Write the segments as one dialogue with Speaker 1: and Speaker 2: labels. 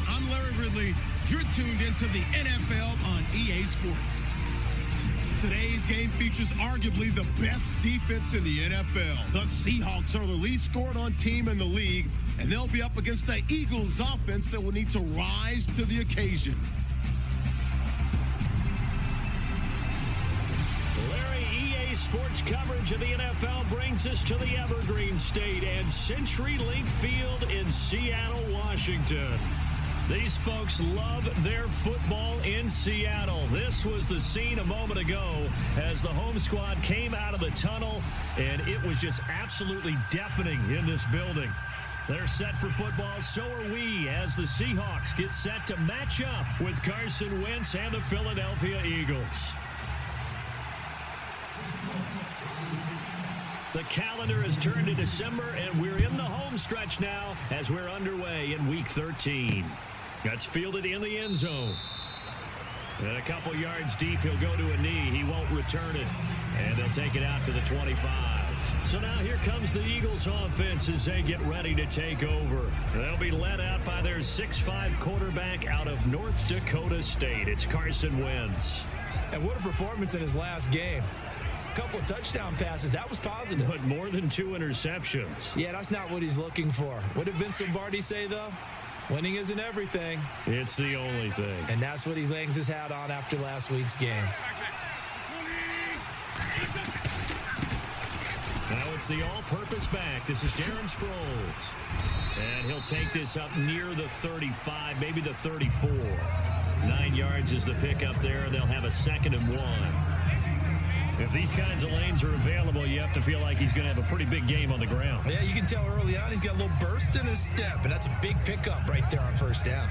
Speaker 1: I'm Larry Ridley. You're tuned into the NFL on EA Sports. Today's game features arguably the best defense in the NFL. The Seahawks are the least scored on team in the league, and they'll be up against the Eagles offense that will need to rise to the occasion.
Speaker 2: Larry, EA Sports coverage of the NFL brings us to the Evergreen State and CenturyLink Field in Seattle, Washington. These folks love their football in Seattle. This was the scene a moment ago as the home squad came out of the tunnel, and it was just absolutely deafening in this building. They're set for football, so are we, as the Seahawks get set to match up with Carson Wentz and the Philadelphia Eagles. The calendar has turned to December, and we're in the home stretch now as we're underway in Week 13. That's fielded in the end zone. And a couple yards deep, he'll go to a knee. He won't return it. And they'll take it out to the 25. So now here comes the Eagles offense as they get ready to take over. They'll be led out by their 6'5 quarterback out of North Dakota State. It's Carson Wentz.
Speaker 3: And what a performance in his last game. A couple of touchdown passes. That was positive.
Speaker 2: But more than 2 interceptions.
Speaker 3: Yeah, that's not what he's looking for. What did Vince Lombardi say, though? Winning isn't everything.
Speaker 2: It's the only thing.
Speaker 3: And that's what he hangs his hat on after last week's game.
Speaker 2: Now it's the all-purpose back. This is Darren Sproles. And he'll take this up near the 35, maybe the 34. 9 yards is the pickup there. They'll have a 2nd and 1. If these kinds of lanes are available, you have to feel like he's going to have a pretty big game on the ground.
Speaker 3: Yeah, you can tell early on he's got a little burst in his step, and that's a big pickup right there on first down.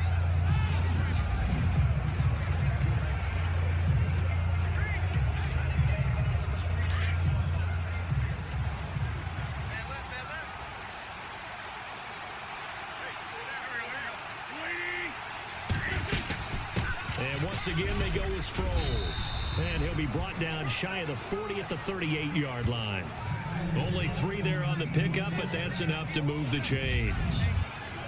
Speaker 2: And once again, they go with Sproles. And he'll be brought down shy of the 40 at the 38-yard line. Only 3 there on the pickup, but that's enough to move the chains.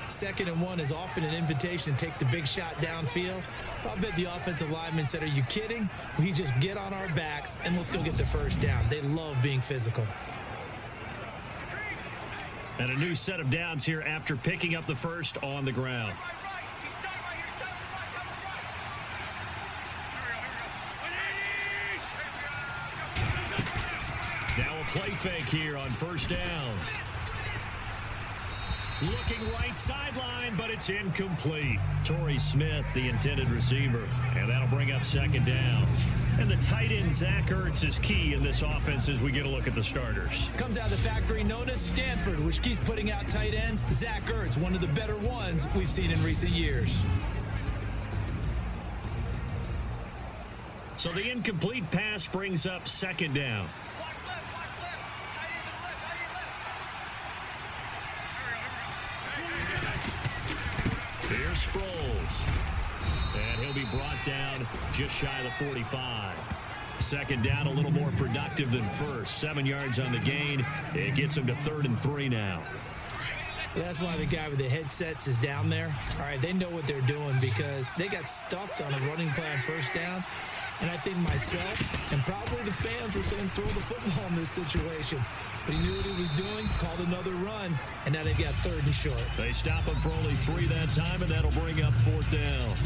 Speaker 3: 2nd and 1 is often an invitation to take the big shot downfield. I'll bet the offensive lineman said, are you kidding? We just get on our backs and let's go get the first down. They love being physical.
Speaker 2: And a new set of downs here after picking up the first on the ground. Now a play fake here on first down. Looking right sideline, but it's incomplete. Torrey Smith, the intended receiver. And that'll bring up 2nd down. And the tight end, Zach Ertz, is key in this offense as we get a look at the starters.
Speaker 3: Comes out of the factory known as Stanford, which keeps putting out tight ends. Zach Ertz, one of the better ones we've seen in recent years.
Speaker 2: So the incomplete pass brings up 2nd down. Here's Sproles. And he'll be brought down just shy of the 45. 2nd down, a little more productive than first. 7 yards on the gain. It gets him to 3rd and 3 now.
Speaker 3: That's why the guy with the headsets is down there. All right, they know what they're doing because they got stuffed on a running play on first down. And I think myself and probably the fans were saying throw the football in this situation. But he knew what he was doing, called another run, and now they've got 3rd and short.
Speaker 2: They stop him for only 3 that time, and that'll bring up 4th down.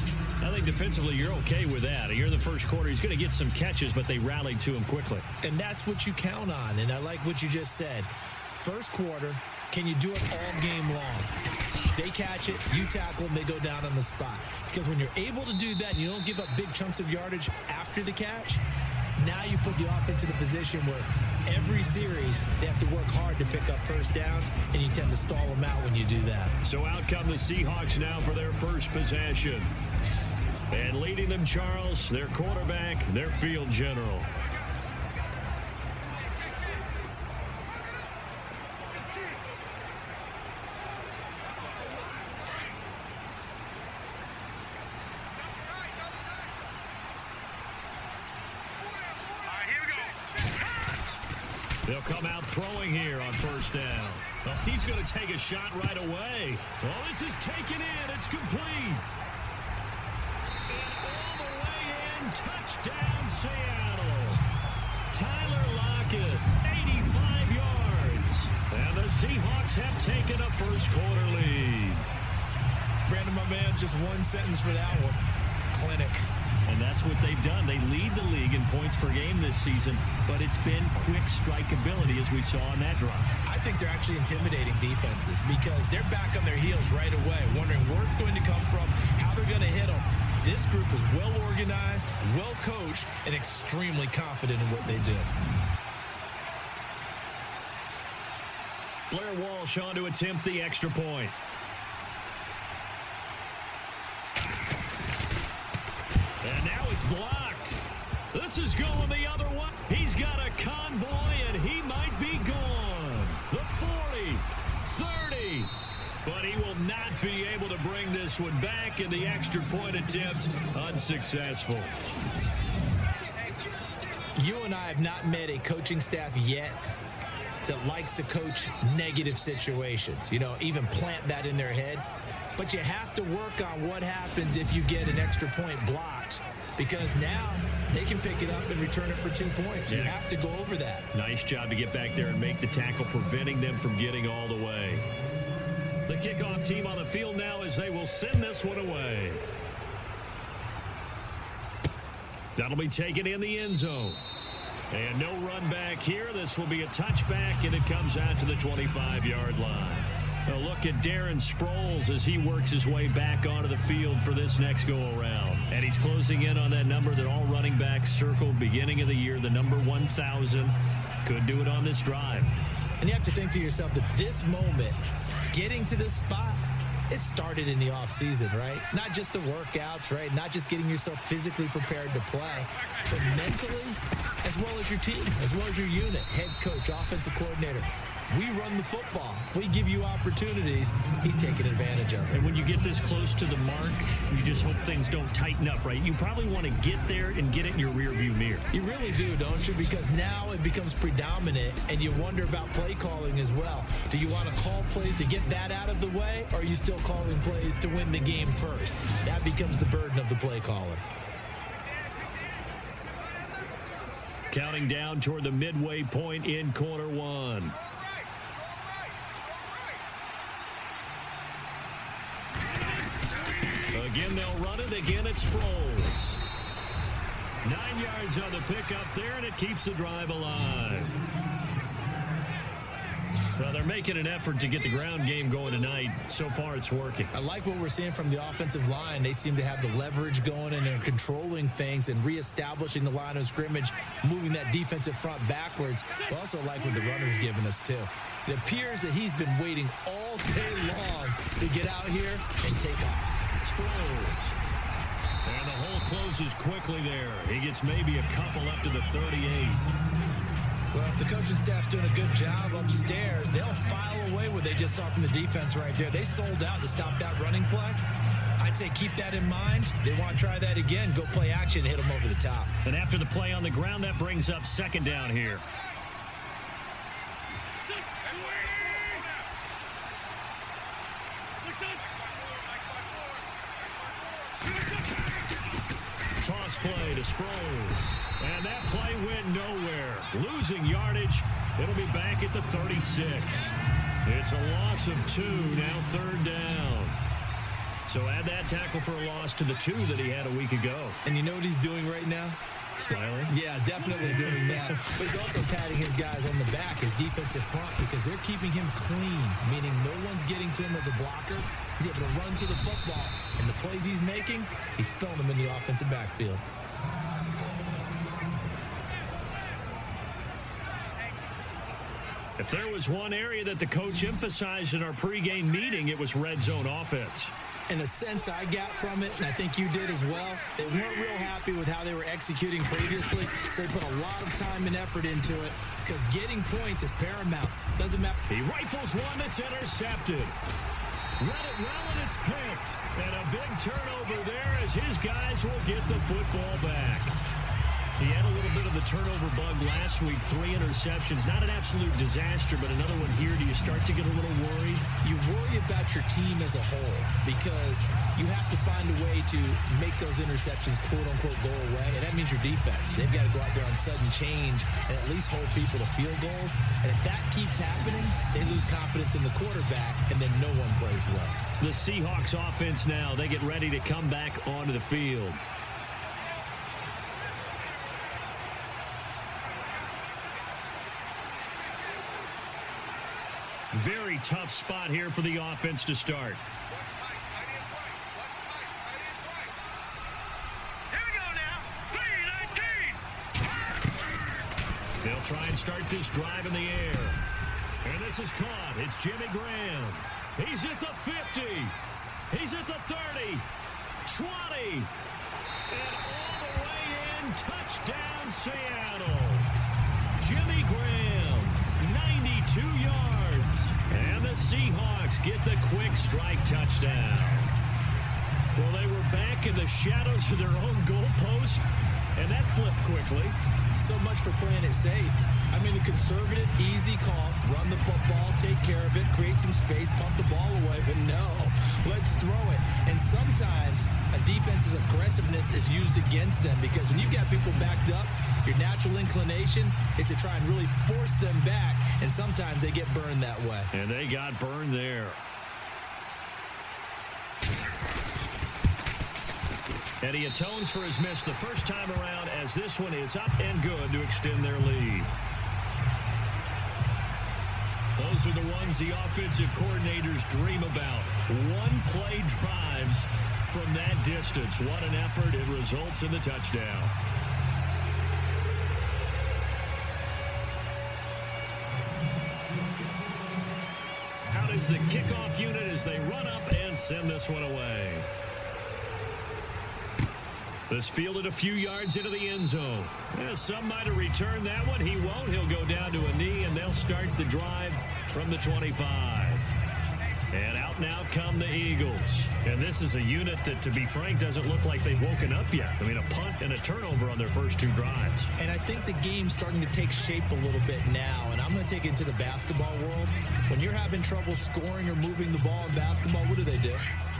Speaker 2: I think defensively you're okay with that. Here in the first quarter, he's going to get some catches, but they rallied to him quickly.
Speaker 3: And that's what you count on, and I like what you just said. First quarter, can you do it all game long? They catch it, you tackle them, they go down on the spot. Because when you're able to do that, and you don't give up big chunks of yardage after the catch, now you put the offense in a position where every series they have to work hard to pick up first downs, and you tend to stall them out when you do that.
Speaker 2: So out come the Seahawks now for their first possession. And leading them, Charles, their quarterback, their field general. They'll come out throwing here on first down. Well, he's going to take a shot right away. Well, this is taken in. It's complete. And all the way in. Touchdown, Seattle. Tyler Lockett, 85 yards. And the Seahawks have taken a first-quarter lead.
Speaker 3: Brandon, my man, just one sentence for that one. Clinic.
Speaker 2: And that's what they've done. They lead the league in points per game this season, but it's been quick strike ability as we saw on that drive.
Speaker 3: I think they're actually intimidating defenses because they're back on their heels right away, wondering where it's going to come from, how they're going to hit them. This group is well organized, well coached, and extremely confident in what they do.
Speaker 2: Blair Walsh on to attempt the extra point. And now it's blocked. This is going the other way. He's got a convoy, and he might be gone. The 40, 30. But he will not be able to bring this one back, and the extra point attempt unsuccessful.
Speaker 3: You and I have not met a coaching staff yet that likes to coach negative situations. You know, even plant that in their head. But you have to work on what happens if you get an extra point blocked, because now they can pick it up and return it for 2 points. You have to go over that.
Speaker 2: Nice job to get back there and make the tackle, preventing them from getting all the way. The kickoff team on the field now as they will send this one away. That'll be taken in the end zone. And no run back here. This will be a touchback, and it comes out to the 25-yard line. A look at Darren Sproles as he works his way back onto the field for this next go-around. And he's closing in on that number that all running backs circled beginning of the year, the number 1,000. Could do it on this drive.
Speaker 3: And you have to think to yourself that this moment, getting to this spot, it started in the offseason, right? Not just the workouts, right? Not just getting yourself physically prepared to play, but mentally, as well as your team, as well as your unit, head coach, offensive coordinator. We run the football. We give you opportunities. He's taking advantage of it.
Speaker 2: And when you get this close to the mark, you just hope things don't tighten up, right? You probably want to get there and get it in your rearview mirror.
Speaker 3: You really do, don't you? Because now it becomes predominant, and you wonder about play calling as well. Do you want to call plays to get that out of the way, or are you still calling plays to win the game first? That becomes the burden of the play calling.
Speaker 2: Counting down toward the midway point in quarter one. Again, they'll run it. Again, it's Sproles. 9 yards on the pickup there, and it keeps the drive alive. Well, they're making an effort to get the ground game going tonight. So far, it's working.
Speaker 3: I like what we're seeing from the offensive line. They seem to have the leverage going, and they're controlling things and reestablishing the line of scrimmage, moving that defensive front backwards. But also like what the runner's giving us, too. It appears that he's been waiting all day long to get out here and take off.
Speaker 2: Sproles. And the hole closes quickly there. He gets maybe a couple up to the 38.
Speaker 3: Well, if the coaching staff's doing a good job upstairs, they'll file away what they just saw from the defense right there. They sold out to stop that running play. I'd say keep that in mind. They want to try that again. Go play action, hit them over the top.
Speaker 2: And after the play on the ground, that brings up second down here. Toss play to Sproles. And that play went nowhere. Losing yardage. It'll be back at the 36. It's a loss of 2, now third down. So add that tackle for a loss to the 2 that he had a week ago.
Speaker 3: And you know what he's doing right now?
Speaker 2: Smiling?
Speaker 3: Yeah, definitely doing that. But he's also patting his guys on the back, his defensive front, because they're keeping him clean, meaning no one's getting to him as a blocker. He's able to run to the football, and the plays he's making, he's spilling them in the offensive backfield.
Speaker 2: If there was one area that the coach emphasized in our pregame meeting, it was red zone offense.
Speaker 3: In the sense I got from it, and I think you did as well, they weren't real happy with how they were executing previously, so they put a lot of time and effort into it because getting points is paramount. Doesn't matter.
Speaker 2: He rifles one that's intercepted. Read it well, and it's picked. And a big turnover there as his guys will get the football back. He had a little bit of the turnover bug last week, 3 interceptions. Not an absolute disaster, but another one here. Do you start to get a little worried?
Speaker 3: You worry about your team as a whole because you have to find a way to make those interceptions, quote-unquote, go away, and that means your defense. They've got to go out there on sudden change and at least hold people to field goals, and if that keeps happening, they lose confidence in the quarterback, and then no one plays well.
Speaker 2: The Seahawks offense now, they get ready to come back onto the field. Very tough spot here for the offense to start. They'll try and start this drive in the air. And this is caught. It's Jimmy Graham. He's at the 50. He's at the 30. 20. And all the way in. Touchdown, Seattle. Jimmy Graham, 92 yards. And the Seahawks get the quick strike touchdown. Well, they were back in the shadows of their own goalpost, and that flipped quickly.
Speaker 3: So much for playing it safe. I mean, a conservative, easy call, run the football, take care of it, create some space, pump the ball away. But no, let's throw it. And sometimes a defense's aggressiveness is used against them because when you've got people backed up, your natural inclination is to try and really force them back, and sometimes they get burned that way.
Speaker 2: And they got burned there. And he atones for his miss the first time around as this one is up and good to extend their lead. Those are the ones the offensive coordinators dream about. One-play drives from that distance. What an effort. It results in the touchdown. Out is the kickoff unit as they run up and send this one away. This fielded a few yards into the end zone. Yeah, some might have returned that one. He won't. He'll go down to a knee, and they'll start the drive from the 25. And out now come the Eagles. And this is a unit that, to be frank, doesn't look like they've woken up yet. I mean, a punt and a turnover on their first 2 drives.
Speaker 3: And I think the game's starting to take shape a little bit now. And I'm going to take it into the basketball world. When you're having trouble scoring or moving the ball in basketball, what do?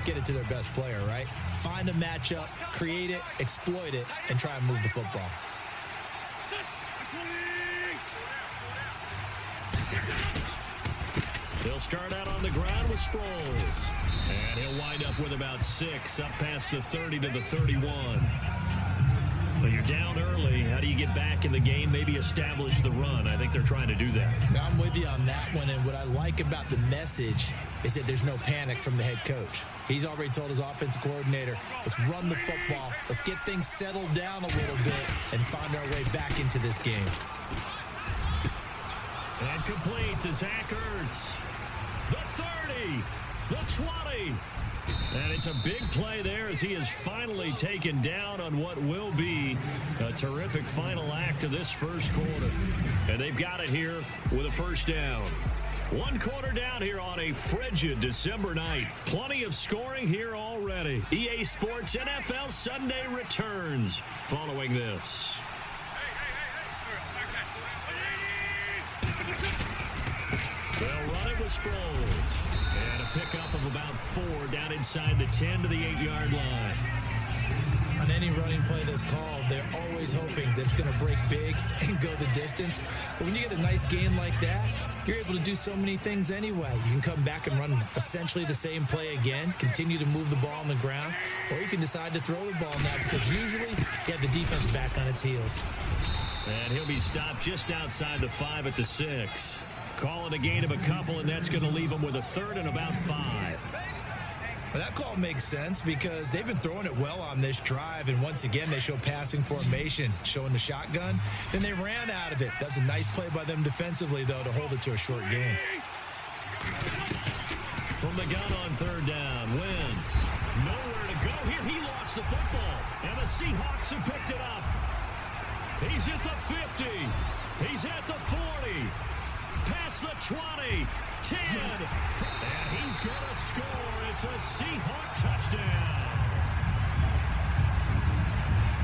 Speaker 3: Get it to their best player, right? Find a matchup, create it, exploit it, and try and move the football.
Speaker 2: They'll start out on the ground with Sproles. And he'll wind up with about 6, up past the 30 to the 31. But you're down early. How do you get back in the game? Maybe establish the run. I think they're trying to do that.
Speaker 3: Now, I'm with you on that one. And what I like about the message is that there's no panic from the head coach. He's already told his offensive coordinator, let's run the football. Let's get things settled down a little bit and find our way back into this game.
Speaker 2: And complete to Zach Ertz. The 30, the 20. And it's a big play there as he is finally taken down on what will be a terrific final act of this first quarter. And they've got it here with a first down. 1 quarter down here on a frigid December night. Plenty of scoring here already. EA Sports NFL Sunday returns following this. They'll run it with Sproles. And a pickup of about 4 down inside the 10 to the 8-yard line.
Speaker 3: On any running play that's called, they're always hoping that it's going to break big and go the distance. But when you get a nice gain like that, you're able to do so many things anyway. You can come back and run essentially the same play again, continue to move the ball on the ground, or you can decide to throw the ball now because usually you have the defense back on its heels.
Speaker 2: And he'll be stopped just outside the 5 at the 6. Call it a gain of a couple, and that's going to leave him with a 3rd and about 5.
Speaker 3: Well, that call makes sense because they've been throwing it well on this drive, and once again, they show passing formation, showing the shotgun. Then they ran out of it. That's a nice play by them defensively, though, to hold it to a short gain.
Speaker 2: From the gun on 3rd down, Wentz. Nowhere to go here. He lost the football, and the Seahawks have picked it up. He's at the 50. He's at the 40. Past the 20. 10. And he's going to score. It's a Seahawk touchdown.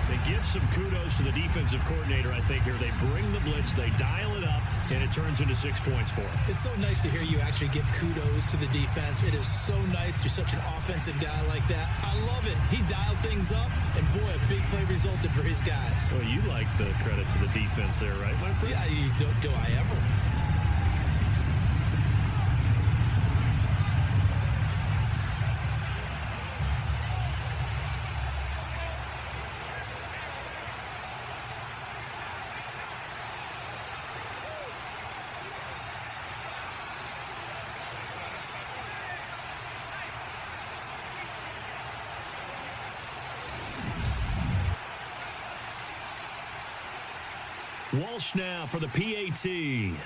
Speaker 2: They give some kudos to the defensive coordinator, I think, here. They bring the blitz, they dial it up, and it turns into 6 points for them.
Speaker 3: It's so nice to hear you actually give kudos to the defense. It is so nice. You're such an offensive guy like that. I love it. He dialed things up, and boy, a big play resulted for his guys.
Speaker 2: Well, you like the credit to the defense there, right, my friend?
Speaker 3: Yeah, do I ever?
Speaker 2: Walsh now for the PAT. He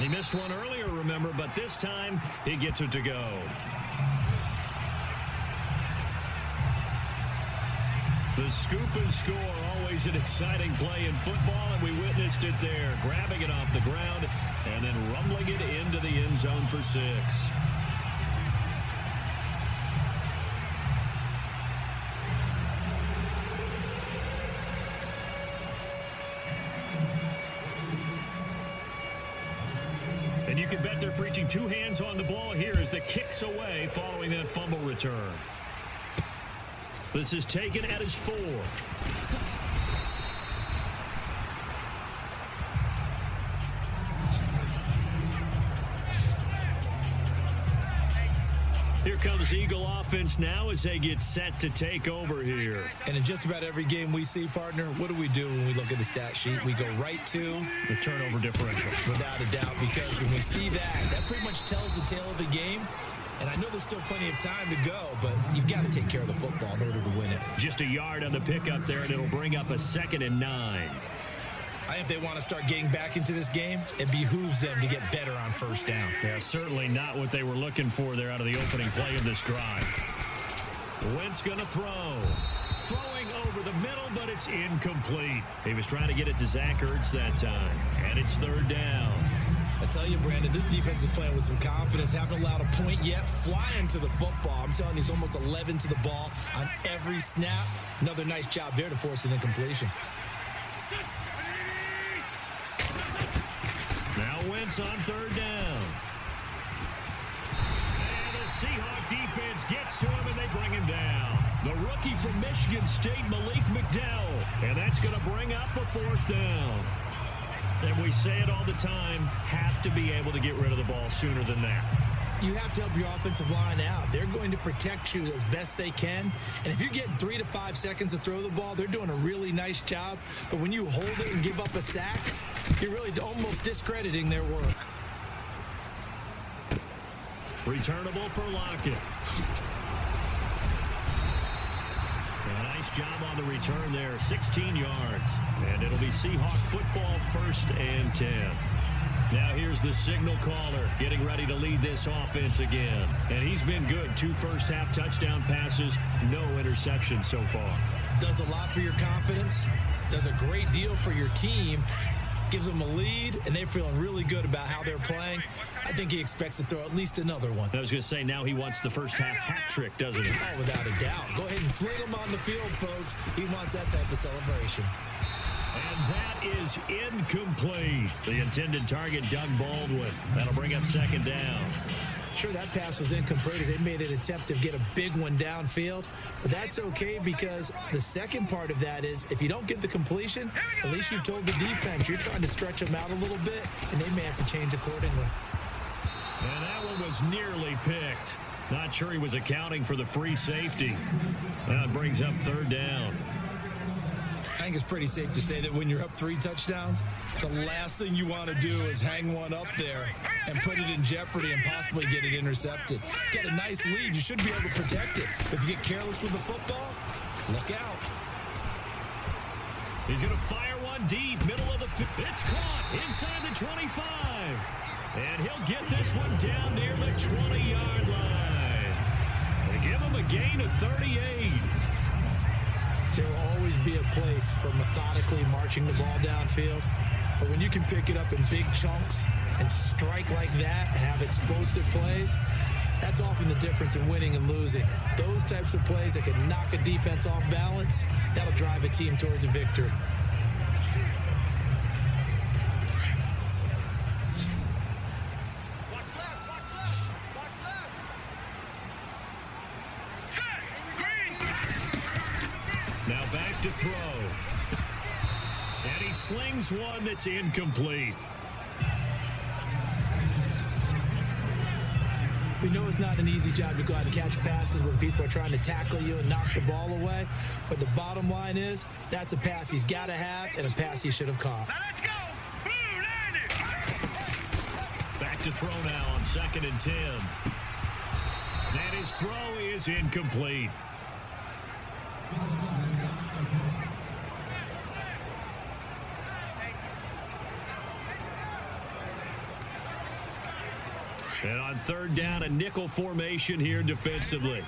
Speaker 2: missed one earlier, remember, but this time he gets it to go. The scoop and score, always an exciting play in football, and we witnessed it there, grabbing it off the ground and then rumbling it into the end zone for 6. And you can bet they're preaching 2 hands on the ball here as the kick's away following that fumble return. This is taken at his 4. Here comes Eagle offense now as they get set to take over here.
Speaker 3: And in just about every game we see, partner, what do we do when we look at the stat sheet? We go right to
Speaker 2: the turnover differential.
Speaker 3: Without a doubt, because when we see that pretty much tells the tale of the game. And I know there's still plenty of time to go, but you've got to take care of the football in order to win it.
Speaker 2: Just a yard on the pickup there, and it'll bring up a 2nd and 9.
Speaker 3: I think they want to start getting back into this game. It behooves them to get better on first down.
Speaker 2: Yeah, certainly not what they were looking for there out of the opening play of this drive. Wentz going to throw. Throwing over the middle, but it's incomplete. He was trying to get it to Zach Ertz that time, and it's 3rd down.
Speaker 3: I tell you, Brandon, this defense is playing with some confidence. Haven't allowed a point yet. Flying to the football. I'm telling you, he's almost 11 to the ball on every snap. Another nice job there to force an incompletion.
Speaker 2: Now Wentz on 3rd down. And the Seahawks defense gets to him, and they bring him down. The rookie from Michigan State, Malik McDowell. And that's going to bring up a 4th down. And we say it all the time, have to be able to get rid of the ball sooner than that.
Speaker 3: You have to help your offensive line out. They're going to protect you as best they can. And if you're getting 3 to 5 seconds to throw the ball, they're doing a really nice job. But when you hold it and give up a sack, you're really almost discrediting their work.
Speaker 2: Returnable for Lockett. Nice job on the return there, 16 yards. And it'll be Seahawk football 1st and 10. Now here's the signal caller getting ready to lead this offense again. And he's been good. 2 first-half touchdown passes, no interceptions so far.
Speaker 3: Does a lot for your confidence, does a great deal for your team, gives them a lead, and they're feeling really good about how they're playing. I think he expects to throw at least another one.
Speaker 2: I was going to say, now he wants the first-half hat trick, doesn't he?
Speaker 3: Oh, without a doubt. Go ahead and fling him on the field, folks. He wants that type of celebration.
Speaker 2: And that is incomplete. The intended target, Doug Baldwin. That'll bring up 2nd down.
Speaker 3: Sure, that pass was incomplete as they made an attempt to get a big one downfield. But that's okay because the second part of that is if you don't get the completion, at least you've told the defense you're trying to stretch them out a little bit, and they may have to change accordingly.
Speaker 2: And that one was nearly picked. Not sure he was accounting for the free safety. That brings up 3rd down.
Speaker 3: I think it's pretty safe to say that when you're up 3 touchdowns, the last thing you want to do is hang one up there and put it in jeopardy and possibly get it intercepted. Get a nice lead, you should be able to protect it. If you get careless with the football, look out.
Speaker 2: He's going to fire one deep, middle of the field. It's caught inside the 25. And he'll get this one down near the 20-yard line. They give him a gain of 38.
Speaker 3: There will always be a place for methodically marching the ball downfield. But when you can pick it up in big chunks and strike like that, have explosive plays, That's often the difference in winning and losing. Those types of plays that can knock a defense off balance, that'll drive a team towards a victory.
Speaker 2: Now back to throw. And he slings one that's incomplete.
Speaker 3: We know it's not an easy job to go out and catch passes when people are trying to tackle you and knock the ball away. But the bottom line is, that's a pass he's got to have and a pass he should have caught.
Speaker 2: Now let's go. Blue, land it. Back to throw now on 2nd and 10. And his throw is incomplete. And on 3rd down, a nickel formation here defensively.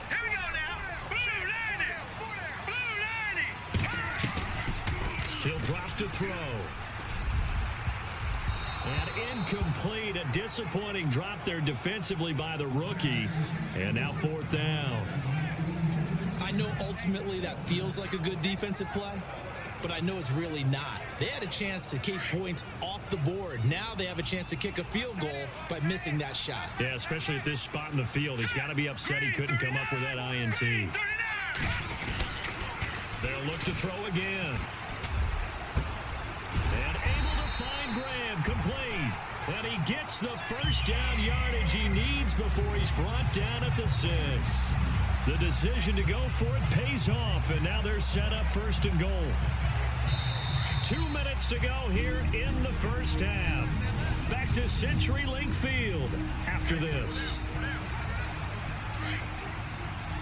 Speaker 2: Here we go now. Blue landing. Blue landing. He'll drop to throw. And incomplete. A disappointing drop there defensively by the rookie. And now 4th down.
Speaker 3: I know ultimately that feels like a good defensive play, but I know it's really not. They had a chance to keep points off the board. Now they have a chance to kick a field goal by missing that shot.
Speaker 2: Yeah, especially at this spot in the field. He's got to be upset he couldn't come up with that INT. They'll look to throw again. And able to find Graham, complete. And he gets the first down yardage he needs before he's brought down at the 6. The decision to go for it pays off, and now they're set up 1st and goal. 2 minutes to go here in the first half. Back to CenturyLink Field after this.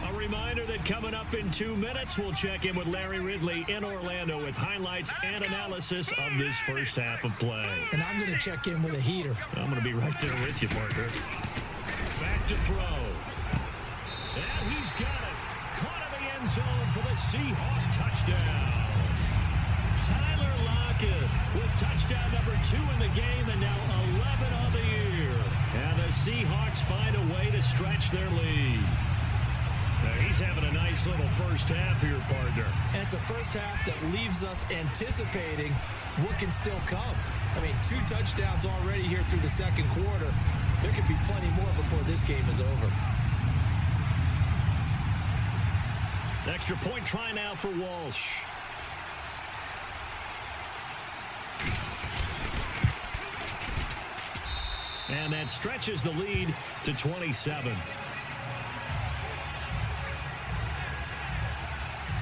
Speaker 2: A reminder that coming up in 2 minutes, we'll check in with Larry Ridley in Orlando with highlights and analysis of this first half of play.
Speaker 3: And I'm going to check in with a heater.
Speaker 2: I'm going to be right there with you, partner. Back to throw. And he's got it. Caught in the end zone for the Seahawks touchdown. Tyler Lockett with touchdown number 2 in the game and now 11 on the year. And the Seahawks find a way to stretch their lead. Now he's having a nice little first half here, partner.
Speaker 3: And it's a first half that leaves us anticipating what can still come. I mean, 2 touchdowns already here through the 2nd quarter. There could be plenty more before this game is over.
Speaker 2: Extra point try now for Walsh. And that stretches the lead to 27.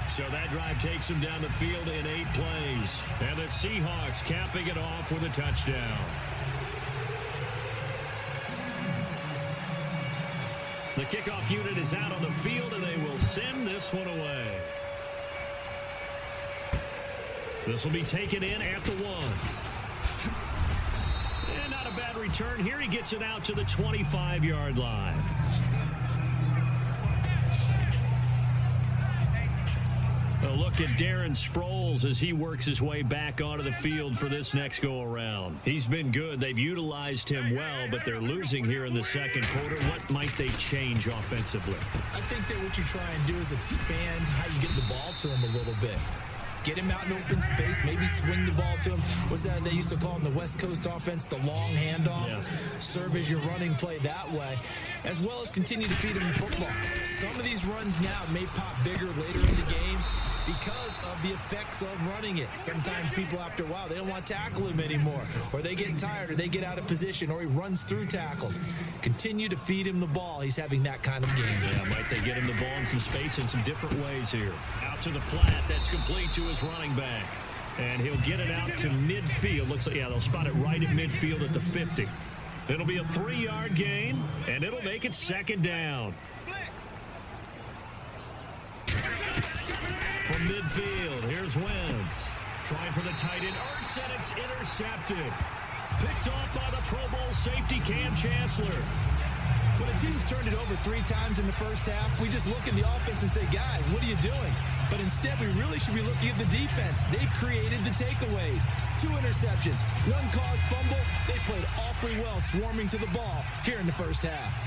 Speaker 2: So that drive takes him down the field in 8 plays. And the Seahawks capping it off with a touchdown. The kickoff unit is out on the field, and they will send this one away. This will be taken in at the 1. And not a bad return here. He gets it out to the 25-yard line. A look at Darren Sproles as he works his way back onto the field for this next go-around. He's been good. They've utilized him well, but they're losing here in the 2nd quarter. What might they change offensively?
Speaker 3: I think that what you try and do is expand how you get the ball to him a little bit. Get him out in open space, maybe swing the ball to him. What's that they used to call in the West Coast offense, the long handoff? Yeah. Serve as your running play that way, as well as continue to feed him the football. Some of these runs now may pop bigger later in the game because of the effects of running it. Sometimes people, after a while, they don't want to tackle him anymore, or they get tired, or they get out of position, or he runs through tackles. Continue to feed him the ball. He's having that kind of game.
Speaker 2: Yeah, might they get him the ball in some space in some different ways here. Out to the flat. That's complete to his running back. And he'll get it out to midfield. Looks like, yeah, they'll spot it right at midfield at the 50. It'll be a 3-yard gain, and it'll make it 2nd down. From midfield, here's Wentz. Trying for the tight end, Ertz, and it's intercepted. Picked off by the Pro Bowl safety Cam Chancellor.
Speaker 3: When a team's turned it over 3 times in the first half, we just look at the offense and say, guys, what are you doing? But instead, we really should be looking at the defense. They've created the takeaways. 2 interceptions, 1 caused fumble. They played awfully well swarming to the ball here in the first half.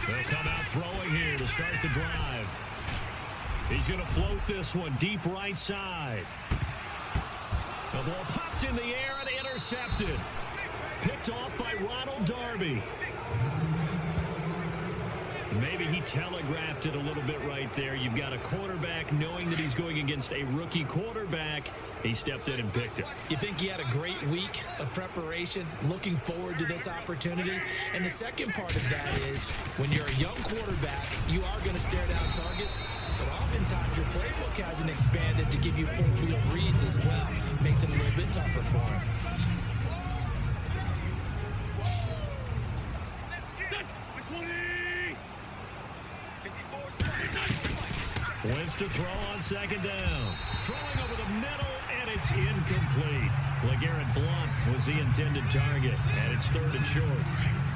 Speaker 2: They'll come out throwing here to start the drive. He's going to float this one deep right side. The ball popped in the air and intercepted. Picked off by Ronald Darby. Maybe he telegraphed it a little bit right there. You've got a quarterback knowing that he's going against a rookie quarterback. He stepped in and picked it.
Speaker 3: You think he had a great week of preparation, looking forward to this opportunity? And the second part of that is when you're a young quarterback, you are going to stare down targets. But oftentimes your playbook hasn't expanded to give you full field reads as well. Makes it a little bit tougher for him.
Speaker 2: Wins to throw on second down. Throwing over the middle, and it's incomplete. LeGarrette Blount was the intended target, and it's 3rd and short.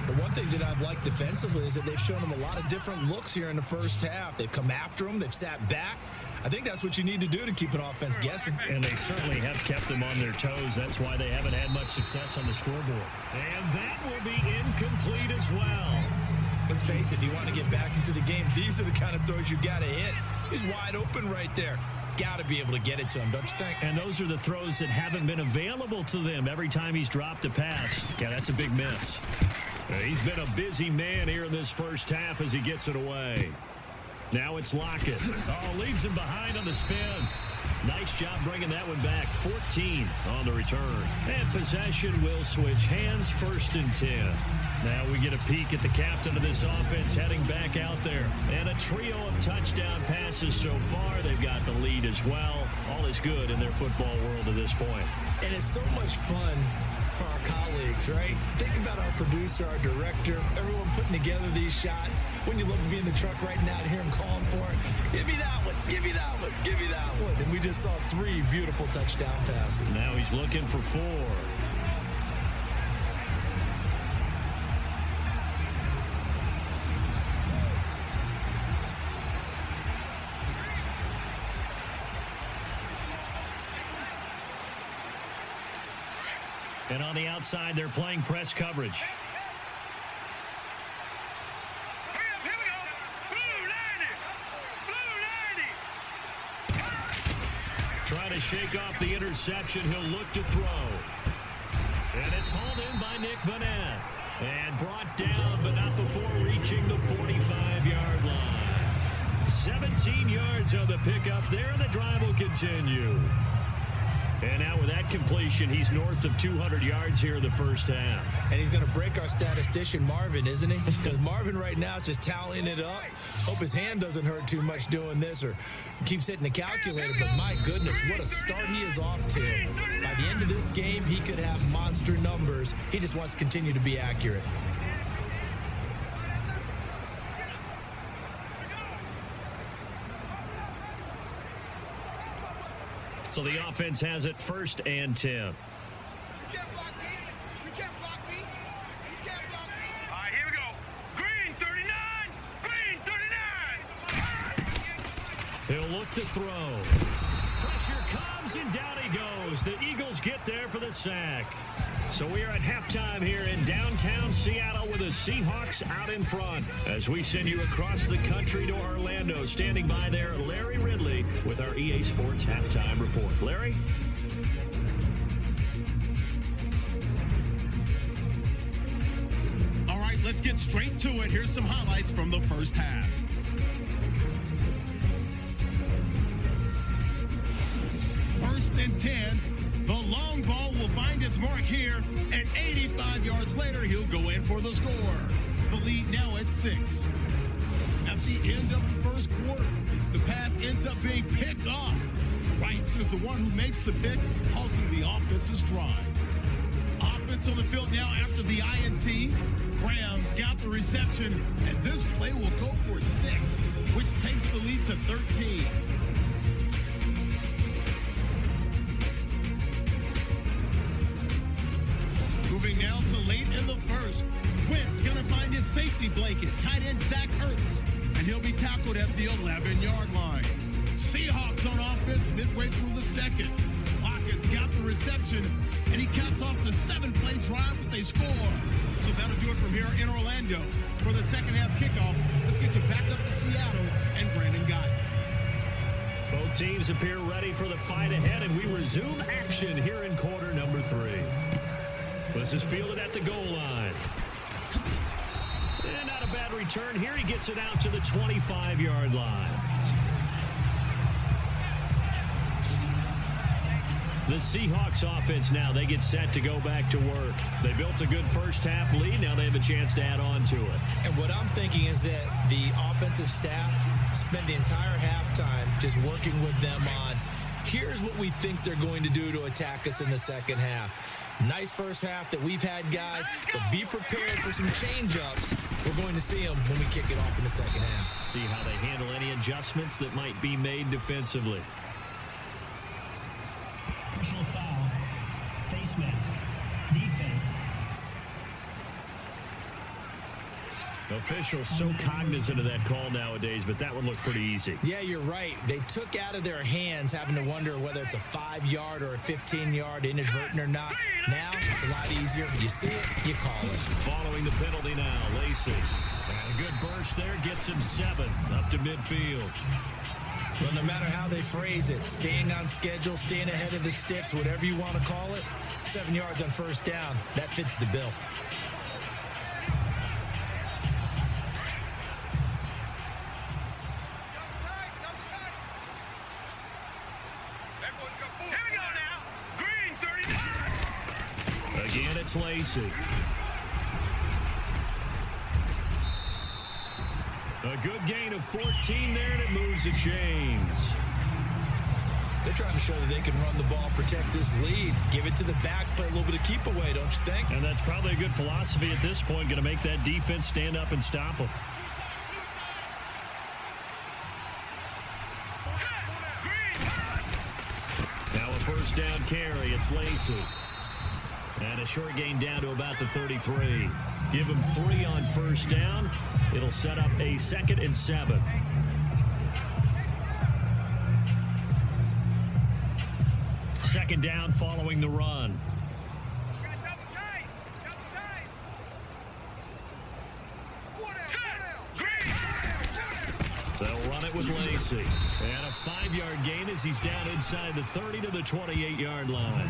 Speaker 3: The one thing that I've liked defensively is that they've shown him a lot of different looks here in the first half. They've come after him. They've sat back. I think that's what you need to do to keep an offense guessing.
Speaker 2: And they certainly have kept them on their toes. That's why they haven't had much success on the scoreboard. And that will be incomplete as well.
Speaker 3: Let's face it, if you want to get back into the game, these are the kind of throws you got to hit. He's wide open right there. Got to be able to get it to him, don't you think?
Speaker 2: And those are the throws that haven't been available to them every time he's dropped a pass. Yeah, that's a big miss. He's been a busy man here in this first half as he gets it away. Now it's Lockett. Oh, leaves him behind on the spin. Nice job bringing that one back. 14 on the return. And possession will switch hands, 1st and 10. Now we get a peek at the captain of this offense heading back out there. And a trio of touchdown passes so far. They've got the lead as well. All is good in their football world at this point.
Speaker 3: And it's so much fun for our colleagues, right? Think about our producer, our director, everyone putting together these shots. When you look to be in the truck right now to hear him calling for it, give me that one, give me that one, give me that one. And we just saw 3 beautiful touchdown passes.
Speaker 2: Now he's looking for 4. And on the outside, they're playing press coverage.
Speaker 4: Here we go. Blue 90. Blue 90.
Speaker 2: Trying to shake off the interception. He'll look to throw. And it's hauled in by Nick Vanette. And brought down, but not before reaching the 45-yard line. 17 yards on the pickup there, and the drive will continue. And now with that completion, he's north of 200 yards here in the first half.
Speaker 3: And he's going to break our statistician, Marvin, isn't he? Because Marvin right now is just tallying it up. Hope his hand doesn't hurt too much doing this or keeps hitting the calculator. But my goodness, what a start he is off to. By the end of this game, he could have monster numbers. He just wants to continue to be accurate.
Speaker 2: So the offense has it 1st and 10.
Speaker 4: You can't block me. You can't block me. You can't block me. All right, here we go. Green 39. Green 39.
Speaker 2: He'll look to throw. Pressure comes, and down he goes. The Eagles get there for the sack. So we are at halftime here in downtown Seattle with the Seahawks out in front. As we send you across the country to Orlando, standing by there, Larry Ridley with our EA Sports Halftime Report. Larry?
Speaker 1: All right, let's get straight to it. Here's some highlights from the first half. First and 10. The long ball will find its mark here, and 85 yards later, he'll go in for the score. The lead now at 6. At the end of the first quarter, the pass ends up being picked off. Wrights is the one who makes the pick, halting the offense's drive. Offense on the field now after the INT. Graham's got the reception, and this play will go for 6, which takes the lead to 13. safety blanket, tight end Zach Ertz, and he'll be tackled at the 11-yard line. Seahawks on offense midway through the second. Lockett's got the reception, and he caps off the 7-play drive with a score. So that'll do it from here in Orlando. For the second half kickoff, let's get you back up to Seattle and Brandon Gott.
Speaker 2: Both teams appear ready for the fight ahead, and we resume action here in quarter number 3. This is fielded at the goal line. And not a bad return here. He gets it out to the 25-yard line. The Seahawks offense now, they get set to go back to work. They built a good first half lead. Now they have a chance to add on to it.
Speaker 3: And what I'm thinking is that the offensive staff spent the entire halftime just working with them on, here's what we think they're going to do to attack us in the second half. Nice first half that we've had, guys, but be prepared for some change-ups. We're going to see them when we kick it off in the second half.
Speaker 2: See how they handle any adjustments that might be made defensively.
Speaker 5: Personal foul, face mask, defense.
Speaker 2: Officials so cognizant of that call nowadays, but that would look pretty easy.
Speaker 3: Yeah, you're right. They took out of their hands having to wonder whether it's a 5-yard or a 15-yard inadvertent or not. Now it's a lot easier. You see it, you call it.
Speaker 2: Following the penalty now, Lacey. And a good burst there gets him 7 up to midfield.
Speaker 3: Well, no matter how they phrase it, staying on schedule, staying ahead of the sticks, whatever you want to call it, 7 yards on first down, that fits the bill.
Speaker 2: Again, it's Lacey. A good gain of 14 there, and it moves the chains.
Speaker 3: They're trying to show that they can run the ball, protect this lead, give it to the backs, play a little bit of keep away, don't you think?
Speaker 2: And that's probably a good philosophy at this point, going to make that defense stand up and stop them. Now a first down carry, it's Lacey. And a short gain down to about the 33. Give him 3 on first down. It'll set up a 2nd and 7. Second down following the run. They'll run it with Lacey. And a 5-yard gain as he's down inside the 30 to the 28-yard line.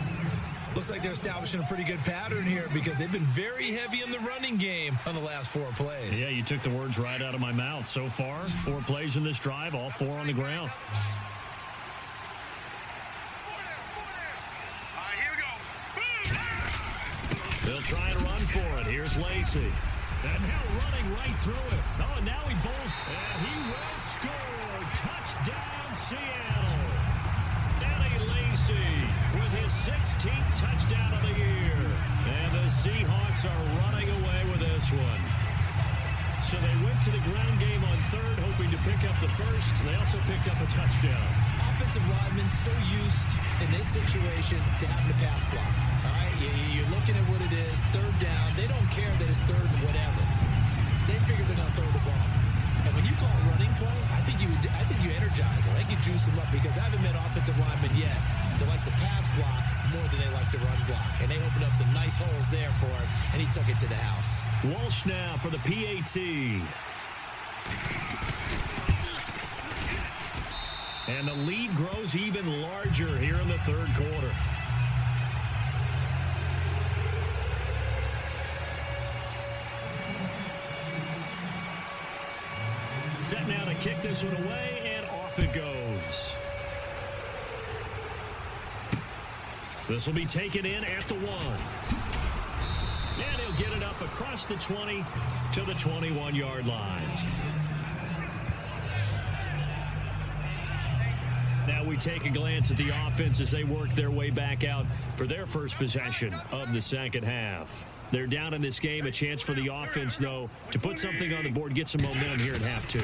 Speaker 3: Looks like they're establishing a pretty good pattern here because they've been very heavy in the running game on the last 4 plays.
Speaker 2: Yeah, you took the words right out of my mouth. So far, 4 plays in this drive, all 4 on the ground. They'll try and run for it. Here's Lacey. And now running right through it. Oh, and now he bowls. And he will score. Touchdown, Seattle. Danny Lacey with his 16th touchdown of the year. And the Seahawks are running away with this one. So they went to the ground game on 3rd, hoping to pick up the 1st. They also picked up a touchdown.
Speaker 3: Offensive linemen so used in this situation to having to pass block. All right, you're looking at what it is, 3rd down. They don't care that it's 3rd and whatever. They figure they're going to throw the ball. And when you call a running play, I think you energize them. I think you juice them up because I haven't met offensive linemen yet that likes to pass block more than they like to run block. And they opened up some nice holes there for him, and he took it to the house.
Speaker 2: Walsh now for the PAT. And the lead grows even larger here in the 3rd quarter. Set now to kick this one away, and off it goes. This will be taken in at the 1. And he'll get it up across the 20 to the 21-yard line. Now we take a glance at the offense as they work their way back out for their first possession of the second half. They're down in this game. A chance for the offense, though, to put something on the board, get some momentum here at half 2.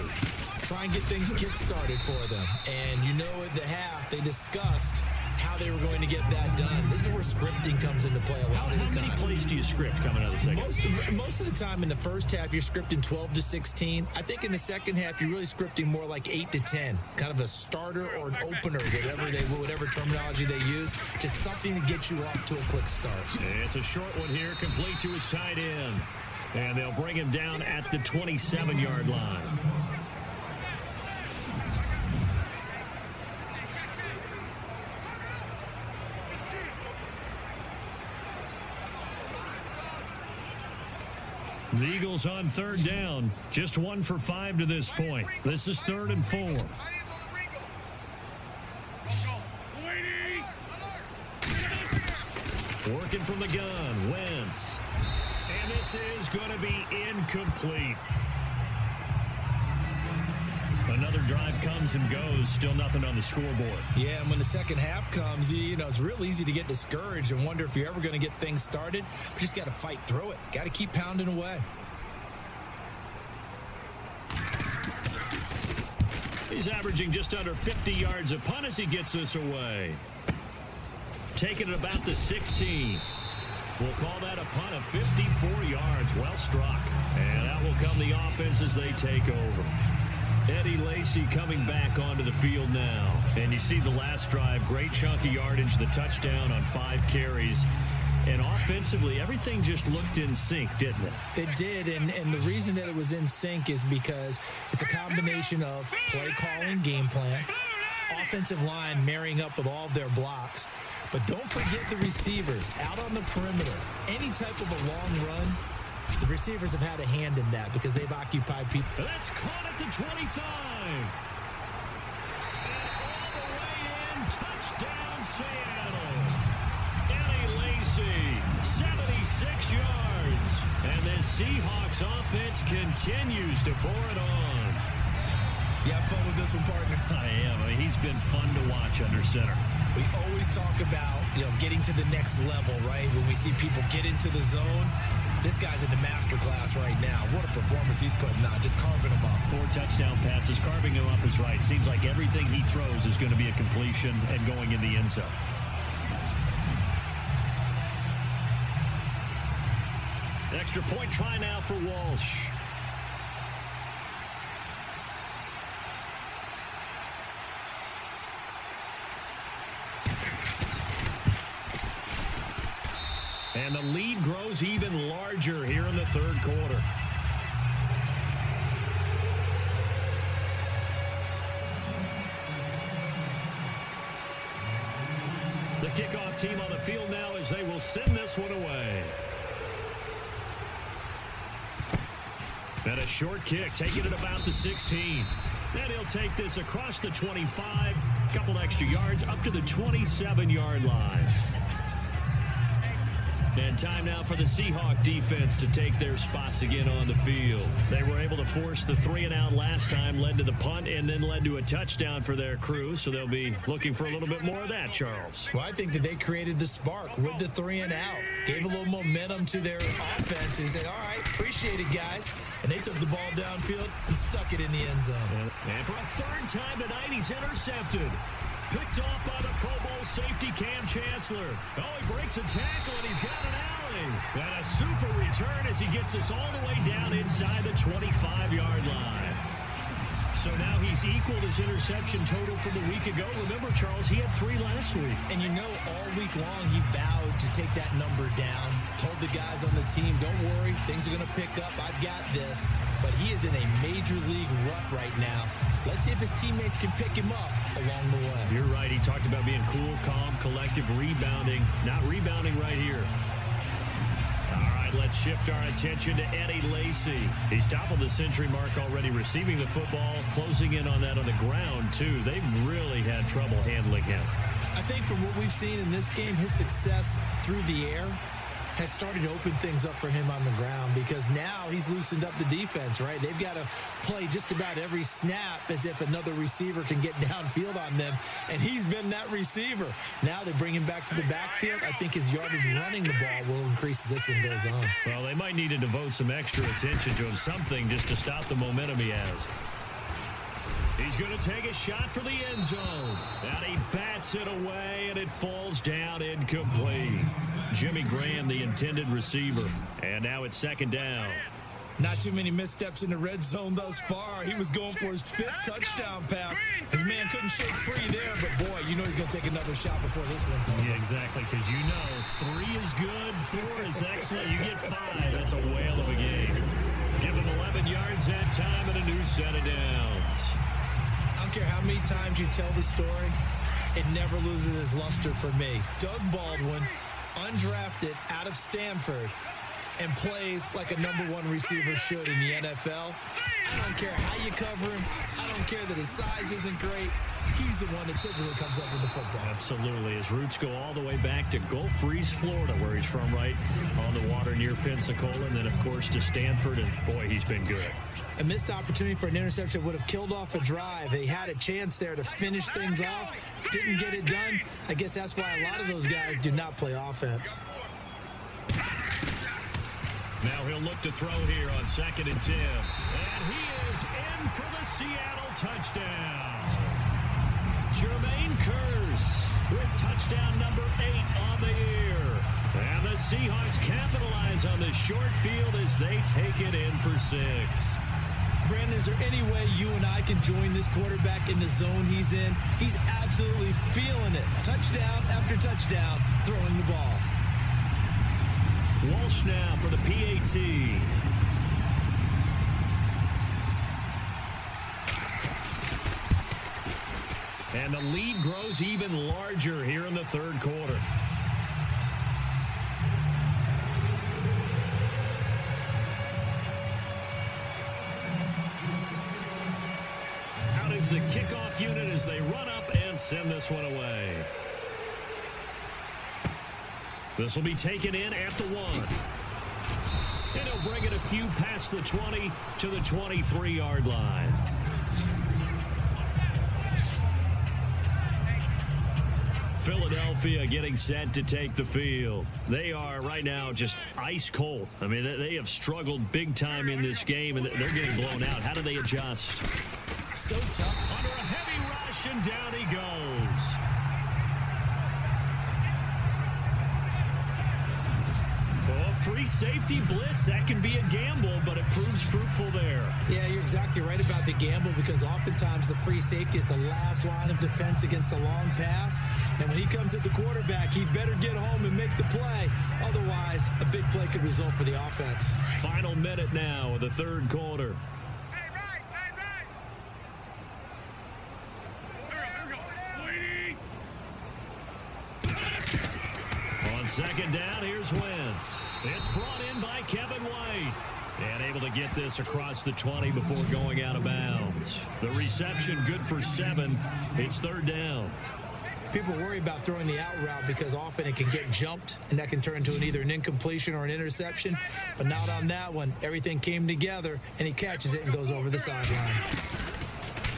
Speaker 3: try and get things kick-started for them. And you know at the half, they discussed how they were going to get that done. This is where scripting comes into play a lot of the time.
Speaker 2: How many plays do you script coming out of the second?
Speaker 3: Most of the time in the first half, you're scripting 12 to 16. I think in the second half, you're really scripting more like 8 to 10. Kind of a starter or an opener, whatever terminology they use. Just something to get you off to a quick start.
Speaker 2: It's a short one here, complete to his tight end. And they'll bring him down at the 27-yard line. The Eagles on third down. Just 1 for 5 to this point. This is 3rd and 4. Working from the gun, Wentz. And this is going to be incomplete. Another drive comes and goes. Still nothing on the scoreboard.
Speaker 3: Yeah, and when the second half comes, you know, it's real easy to get discouraged and wonder if you're ever going to get things started. But you just got to fight through it. Got to keep pounding away.
Speaker 2: He's averaging just under 50 yards a punt as he gets this away. Taking it about the 16. We'll call that a punt of 54 yards. Well struck. And out will come the offense as they take over. Eddie Lacy coming back onto the field now. And you see the last drive, great chunk of yardage, the touchdown on 5 carries. And offensively, everything just looked in sync, didn't it?
Speaker 3: It did, and the reason that it was in sync is because it's a combination of play calling, game plan, offensive line marrying up with all of their blocks. But don't forget the receivers out on the perimeter. Any type of a long run, the receivers have had a hand in that because they've occupied people.
Speaker 2: That's caught at the 25. And all the way in, touchdown Seattle. Eddie Lacy, 76 yards. And the Seahawks offense continues to pour it on.
Speaker 3: You have fun with this one, partner?
Speaker 2: I am. I mean, he's been fun to watch under center.
Speaker 3: We always talk about, getting to the next level, right? When we see people get into the zone, this guy's in the master class right now. What a performance he's putting on, just carving them up.
Speaker 2: 4 touchdown passes, carving him up is right. Seems like everything he throws is going to be a completion and going in the end zone. Extra point try now for Walsh. And the lead grows even larger here in the third quarter. The kickoff team on the field now as they will send this one away. And a short kick, taking it about the 16. And he'll take this across the 25, couple extra yards up to the 27-yard line. And time now for the Seahawk defense to take their spots again on the field. They were able to force the 3-and-out last time, led to the punt, and then led to a touchdown for their crew. So they'll be looking for a little bit more of that, Charles.
Speaker 3: Well, I think that they created the spark with the 3-and-out. Gave a little momentum to their offense and said, all right, appreciate it, guys. And they took the ball downfield and stuck it in the end zone.
Speaker 2: And for a third time tonight, he's intercepted. Picked off by the Pro Bowl safety Cam Chancellor. Oh, he breaks a tackle, and he's got an alley. And a super return as he gets us all the way down inside the 25-yard line. So now he's equaled his interception total from the week ago. Remember, Charles, he had 3 last week.
Speaker 3: And all week long he vowed to take that number down. Told the guys on the team, don't worry, things are going to pick up. I've got this. But he is in a major league rut right now. Let's see if his teammates can pick him up along the way.
Speaker 2: You're right. He talked about being cool, calm, collective, rebounding. Not rebounding right here. All right, let's shift our attention to Eddie Lacy. He's toppled the century mark already, receiving the football, closing in on that on the ground, too. They've really had trouble handling him.
Speaker 3: I think from what we've seen in this game, his success through the air has started to open things up for him on the ground because now he's loosened up the defense, right? They've got to play just about every snap as if another receiver can get downfield on them, and he's been that receiver. Now they bring him back to the backfield. I think his yardage running the ball will increase as this one goes on.
Speaker 2: Well, they might need to devote some extra attention to him, something just to stop the momentum he has. He's going to take a shot for the end zone. And he bats it away, and it falls down incomplete. Jimmy Graham, the intended receiver. And now it's second down.
Speaker 3: Not too many missteps in the red zone thus far. He was going for his 5th touchdown pass. His man couldn't shake free there, but boy, you know he's going to take another shot before this one's over.
Speaker 2: Yeah, exactly, because you know 3 is good, 4 is excellent. You get 5, that's a whale of a game. Give him 11 yards that time and a new set of downs.
Speaker 3: I don't care how many times you tell the story, it never loses its luster for me. Doug Baldwin, undrafted out of Stanford, and plays like a #1 receiver should in the NFL. I don't care how you cover him. I don't care that his size isn't great. He's the one that typically comes up with the football.
Speaker 2: Absolutely. His roots go all the way back to Gulf Breeze, Florida, where he's from, right on the water near Pensacola, and then, of course, to Stanford, and, boy, he's been good.
Speaker 3: A missed opportunity for an interception would have killed off a drive. He had a chance there to finish things off, didn't get it done. I guess that's why a lot of those guys do not play offense.
Speaker 2: Now he'll look to throw here on 2nd and 10. And he is in for the Seattle touchdown. Jermaine Kearse with touchdown number 8 on the year. And the Seahawks capitalize on this short field as they take it in for 6.
Speaker 3: Brandon, is there any way you and I can join this quarterback in the zone he's in? He's absolutely feeling it. Touchdown after touchdown, throwing the ball.
Speaker 2: Walsh now for the PAT. And the lead grows even larger here in the third quarter. Out is the kickoff unit as they run up and send this one away. This will be taken in at the 1. And he'll bring it a few past the 20 to the 23-yard line. Philadelphia getting set to take the field. They are right now just ice cold. I mean, they have struggled big time in this game, and they're getting blown out. How do they adjust?
Speaker 3: So tough.
Speaker 2: Under a heavy rush, and down he goes. Free safety blitz, that can be a gamble, but it proves fruitful there.
Speaker 3: Yeah, you're exactly right about the gamble, because oftentimes the free safety is the last line of defense against a long pass. And when he comes at the quarterback, he better get home and make the play. Otherwise, a big play could result for the offense.
Speaker 2: Final minute now of the third quarter. On second down, here's Wentz. It's brought in by Kevin White. And able to get this across the 20 before going out of bounds. The reception good for 7. It's third down.
Speaker 3: People worry about throwing the out route because often it can get jumped, and that can turn into either an incompletion or an interception. But not on that one. Everything came together, and he catches it and goes over the sideline.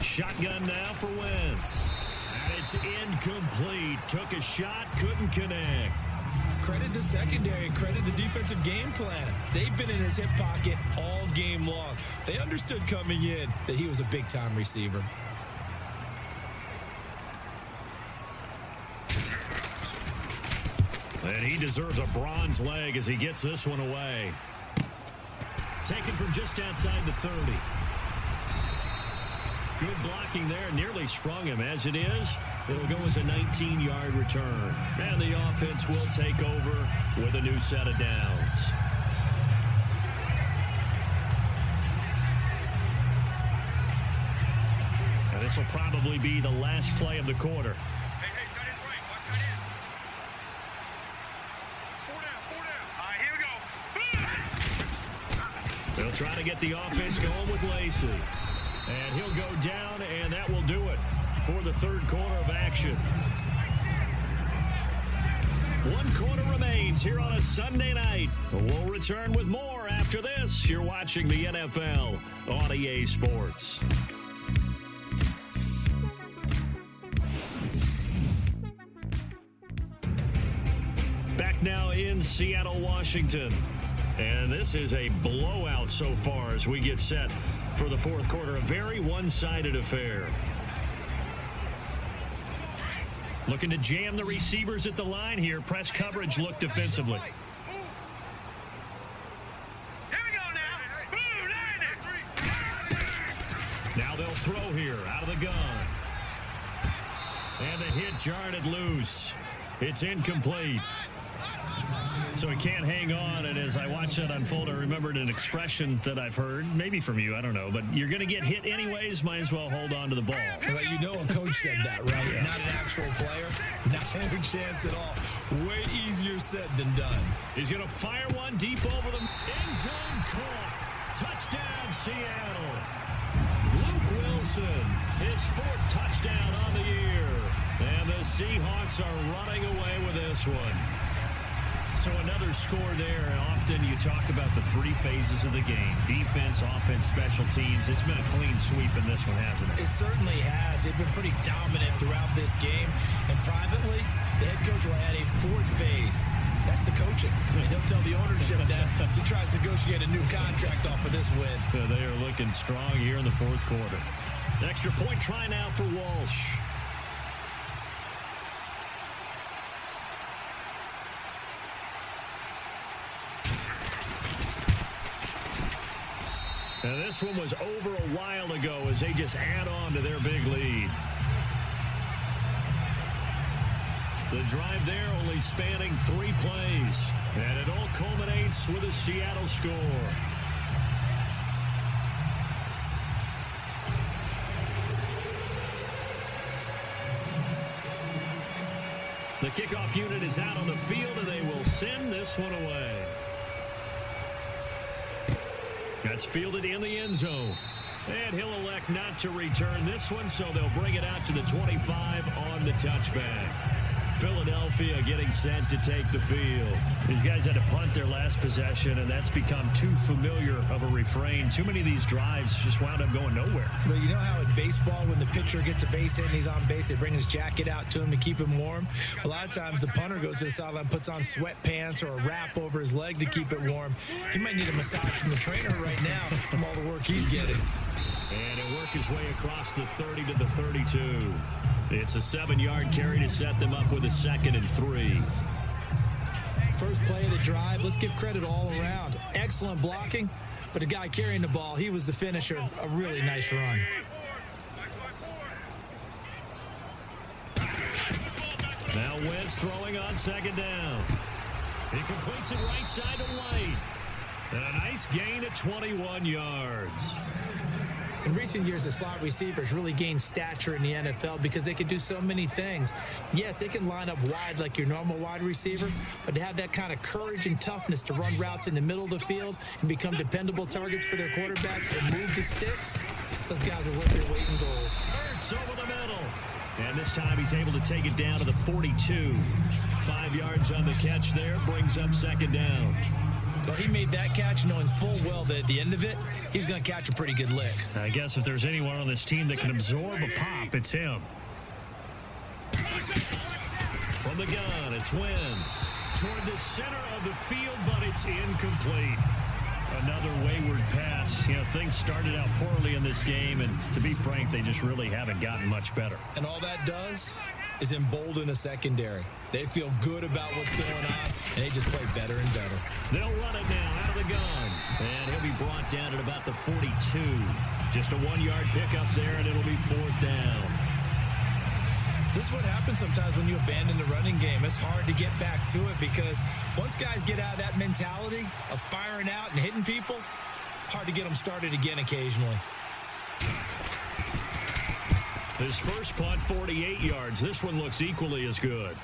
Speaker 2: Shotgun now for Wentz. And it's incomplete. Took a shot, couldn't connect.
Speaker 3: Credit the secondary, credit the defensive game plan. They've been in his hip pocket all game long. They understood coming in that he was a big-time receiver.
Speaker 2: And he deserves a bronze leg as he gets this one away. Taken from just outside the 30. Good blocking there, nearly sprung him. As it is, it'll go as a 19-yard return. And the offense will take over with a new set of downs. And this will probably be the last play of the quarter.
Speaker 4: Hey, cut his right. Watch that in. 4 down. All right, here we go.
Speaker 2: They'll try to get the offense going with Lacey. And he'll go down, and that will do it for the third quarter of action. 1 quarter remains here on a Sunday night. We'll return with more after this. You're watching the NFL on EA Sports. Back now in Seattle, Washington. And this is a blowout so far as we get set for the fourth quarter. A very one-sided affair. Looking to jam the receivers at the line here. Press coverage look defensively. Now they'll throw here out of the gun. And the hit jarred it loose. It's incomplete. So he can't hang on, and as I watched that unfold, I remembered an expression that I've heard, maybe from you, I don't know, but you're going to get hit anyways, might as well hold on to the ball.
Speaker 3: Well, you know a coach said that, right? Yeah. Not an actual player. Not a chance at all. Way easier said than done.
Speaker 2: He's going to fire one deep over the end zone. Caught. Touchdown, Seattle. Luke Wilson, his fourth touchdown on the year. And the Seahawks are running away with this one. So another score there, and often you talk about the three phases of the game. Defense, offense, special teams. It's been a clean sweep in this one, hasn't it?
Speaker 3: It certainly has. They've been pretty dominant throughout this game. And privately, the head coach will add a fourth phase. That's the coaching. And he'll tell the ownership that as he tries to negotiate a new contract off of this win.
Speaker 2: They are looking strong here in the fourth quarter. An extra point try now for Walsh. And this one was over a while ago as they just add on to their big lead. The drive there only spanning 3 plays. And it all culminates with a Seattle score. The kickoff unit is out on the field, and they will send this one away. That's fielded in the end zone. And he'll elect not to return this one, so they'll bring it out to the 25 on the touchback. Philadelphia getting set to take the field. These guys had to punt their last possession, and that's become too familiar of a refrain. Too many of these drives just wound up going nowhere.
Speaker 3: Well, you know how in baseball, when the pitcher gets a base hit and he's on base, they bring his jacket out to him to keep him warm? A lot of times the punter goes to the sideline, puts on sweatpants or a wrap over his leg to keep it warm. He might need a massage from the trainer right now from all the work he's getting.
Speaker 2: And he'll work his way across the 30 to the 32. It's a 7-yard carry to set them up with a 2nd and 3.
Speaker 3: First play of the drive, let's give credit all around. Excellent blocking, but the guy carrying the ball, he was the finisher. A really nice run.
Speaker 2: Now Wentz throwing on 2nd down. He completes it right side to White. And a nice gain at 21 yards.
Speaker 3: In recent years, the slot receivers really gained stature in the NFL because they can do so many things. Yes, they can line up wide like your normal wide receiver, but to have that kind of courage and toughness to run routes in the middle of the field and become dependable targets for their quarterbacks and move the sticks, those guys are worth their weight in gold.
Speaker 2: Hurts over the middle. And this time he's able to take it down to the 42. 5 yards on the catch there, brings up 2nd down.
Speaker 3: Well, he made that catch knowing full well that at the end of it, he's going to catch a pretty good lick.
Speaker 2: I guess if there's anyone on this team that can absorb a pop, it's him. From the gun, it's Wentz. Toward the center of the field, but it's incomplete. Another wayward pass. You know, things started out poorly in this game, and to be frank, they just really haven't gotten much better.
Speaker 3: And all that does is embolden a secondary. They feel good about what's going on, and they just play better and better.
Speaker 2: They'll run it now out of the gun. And he'll be brought down at about the 42. Just a 1-yard pickup there, and it'll be 4th down.
Speaker 3: This is what happens sometimes when you abandon the running game. It's hard to get back to it because once guys get out of that mentality of firing out and hitting people, hard to get them started again occasionally.
Speaker 2: His first punt, 48 yards. This one looks equally as good.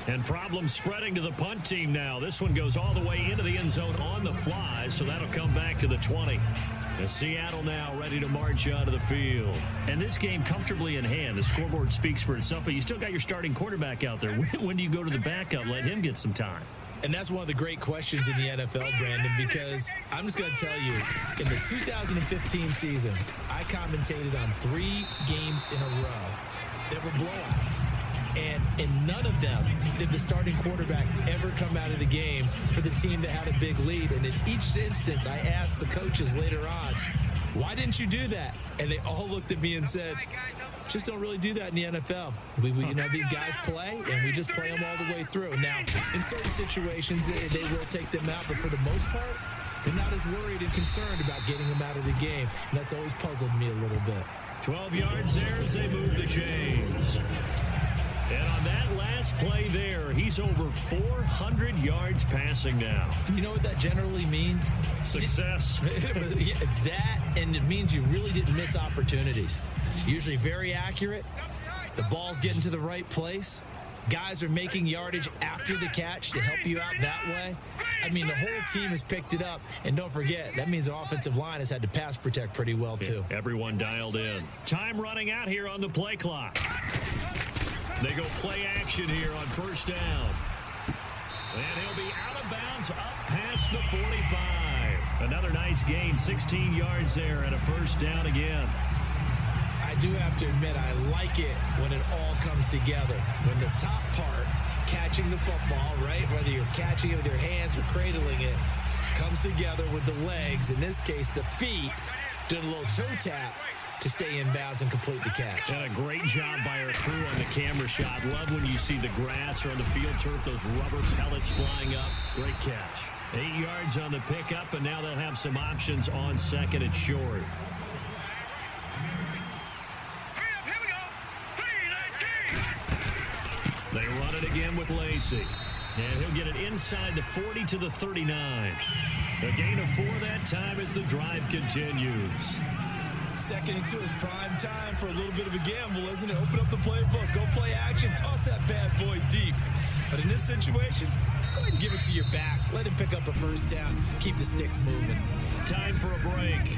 Speaker 2: And problems spreading to the punt team now. This one goes all the way into the end zone on the fly, so that'll come back to the 20. And Seattle now ready to march out of the field. And this game comfortably in hand. The scoreboard speaks for itself, but you still got your starting quarterback out there. When do you go to the backup? Let him get some time.
Speaker 3: And that's one of the great questions in the NFL, Brandon, because I'm just going to tell you, in the 2015 season, I commentated on 3 games in a row that were blowouts. And in none of them did the starting quarterback ever come out of the game for the team that had a big lead. And in each instance, I asked the coaches later on, why didn't you do that? And they all looked at me and said, just don't really do that in the NFL. We these guys play, and we just play them all the way through. Now, in certain situations, they will take them out, but for the most part, they're not as worried and concerned about getting them out of the game. And that's always puzzled me a little bit.
Speaker 2: 12 yards there as they move the chains. And on that last play there, he's over 400 yards passing now.
Speaker 3: You know what that generally means?
Speaker 2: Success.
Speaker 3: That, and it means you really didn't miss opportunities. Usually very accurate. The ball's getting to the right place. Guys are making yardage after the catch to help you out that way. I mean, the whole team has picked it up. And don't forget, that means the offensive line has had to pass protect pretty well, too.
Speaker 2: Yeah, everyone dialed in. Time running out here on the play clock. They go play action here on first down. And he'll be out of bounds up past the 45. Another nice gain, 16 yards there and a first down again.
Speaker 3: I do have to admit, I like it when it all comes together. When the top part, catching the football, right, whether you're catching it with your hands or cradling it, comes together with the legs, in this case the feet, doing a little toe tap to stay in bounds and complete the catch.
Speaker 2: And a great job by our crew on the camera shot. Love when you see the grass or on the field turf, those rubber pellets flying up. Great catch. 8 yards on the pickup, and now they'll have some options on second and short. They run it again with Lacey. And he'll get it inside the 40 to the 39. A gain of 4 that time as the drive continues.
Speaker 3: Second and 2 is prime time for a little bit of a gamble, isn't it? Open up the playbook, go play action, toss that bad boy deep. But in this situation, go ahead and give it to your back. Let him pick up a first down. Keep the sticks moving.
Speaker 2: Time for a break.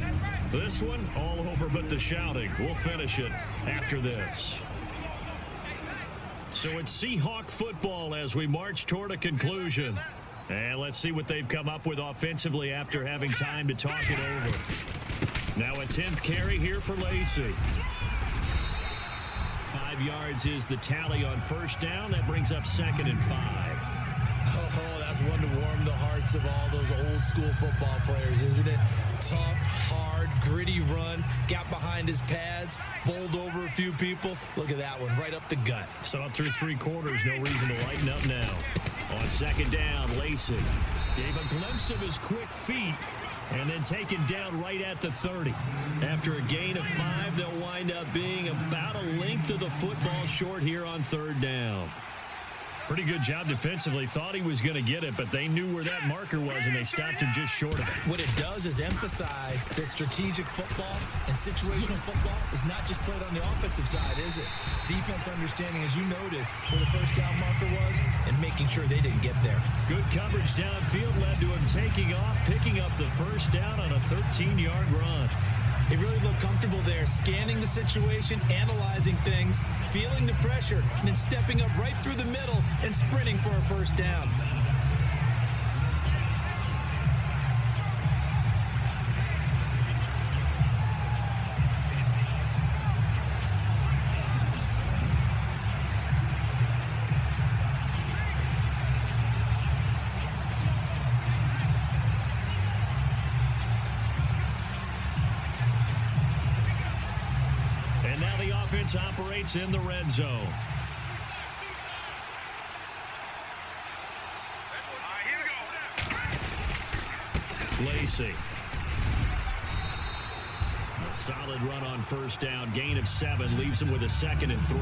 Speaker 2: This one, all over but the shouting. We'll finish it after this. So it's Seahawk football as we march toward a conclusion. And let's see what they've come up with offensively after having time to talk it over. Now a 10th carry here for Lacey. 5 yards is the tally on first down. That brings up second and 5.
Speaker 3: Oh, that's one to warm the hearts of all those old school football players, isn't it? Tough, hard, gritty run. Got behind his pads, bowled over a few people. Look at that one, right up the gut.
Speaker 2: So up through 3 quarters, no reason to lighten up now. On second down, Lacey gave a glimpse of his quick feet and then taken down right at the 30. After a gain of 5, they'll wind up being about a length of the football short here on third down. Pretty good job defensively. Thought he was going to get it, but they knew where that marker was, and they stopped him just short of it.
Speaker 3: What it does is emphasize that strategic football and situational football is not just played on the offensive side, is it? Defense understanding, as you noted, where the first down marker was and making sure they didn't get there.
Speaker 2: Good coverage downfield led to him taking off, picking up the first down on a 13-yard run.
Speaker 3: He really looked comfortable there, scanning the situation, analyzing things, feeling the pressure, and then stepping up right through the middle and sprinting for a first down.
Speaker 2: Operates in the red zone. Lacey. A solid run on first down. Gain of 7 leaves him with a 2nd and 3.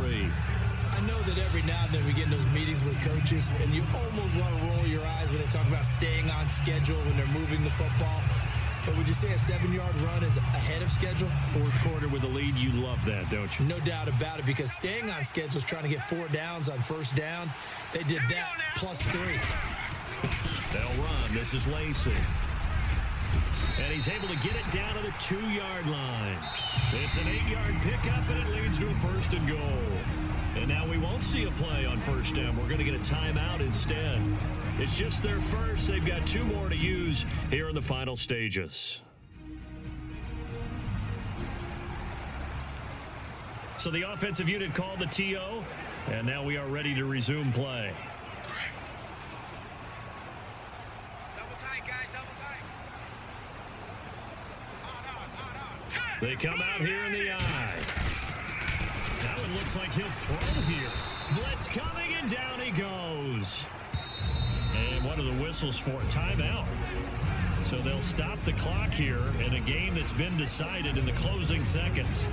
Speaker 3: I know that every now and then we get in those meetings with coaches, and you almost want to roll your eyes when they talk about staying on schedule when they're moving the football. But would you say a 7-yard run is ahead of schedule?
Speaker 2: Fourth quarter with a lead, you love that, don't you?
Speaker 3: No doubt about it, because staying on schedule is trying to get 4 downs on first down. They did that plus 3.
Speaker 2: They'll run. This is Lacey. And he's able to get it down to the 2-yard line. It's an 8-yard pickup, and it leads to a 1st and goal. And now we won't see a play on first down. We're going to get a timeout instead. It's just their first. They've got 2 more to use here in the final stages. So the offensive unit called the TO, and now we are ready to resume play.
Speaker 4: Double tight, guys, double tight.
Speaker 2: They come out here in the eye. Now it looks like he'll throw here. Blitz coming, and down he goes. And what are the whistles for? Timeout. So they'll stop the clock here in a game that's been decided in the closing seconds.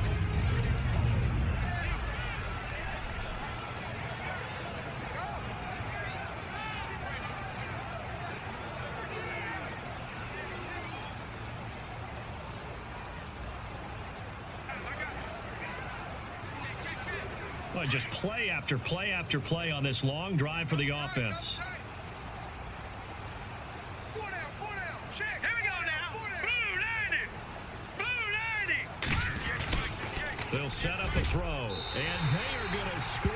Speaker 2: Well, just play after play after play on this long drive for the offense. They'll set up a throw, and they are going to score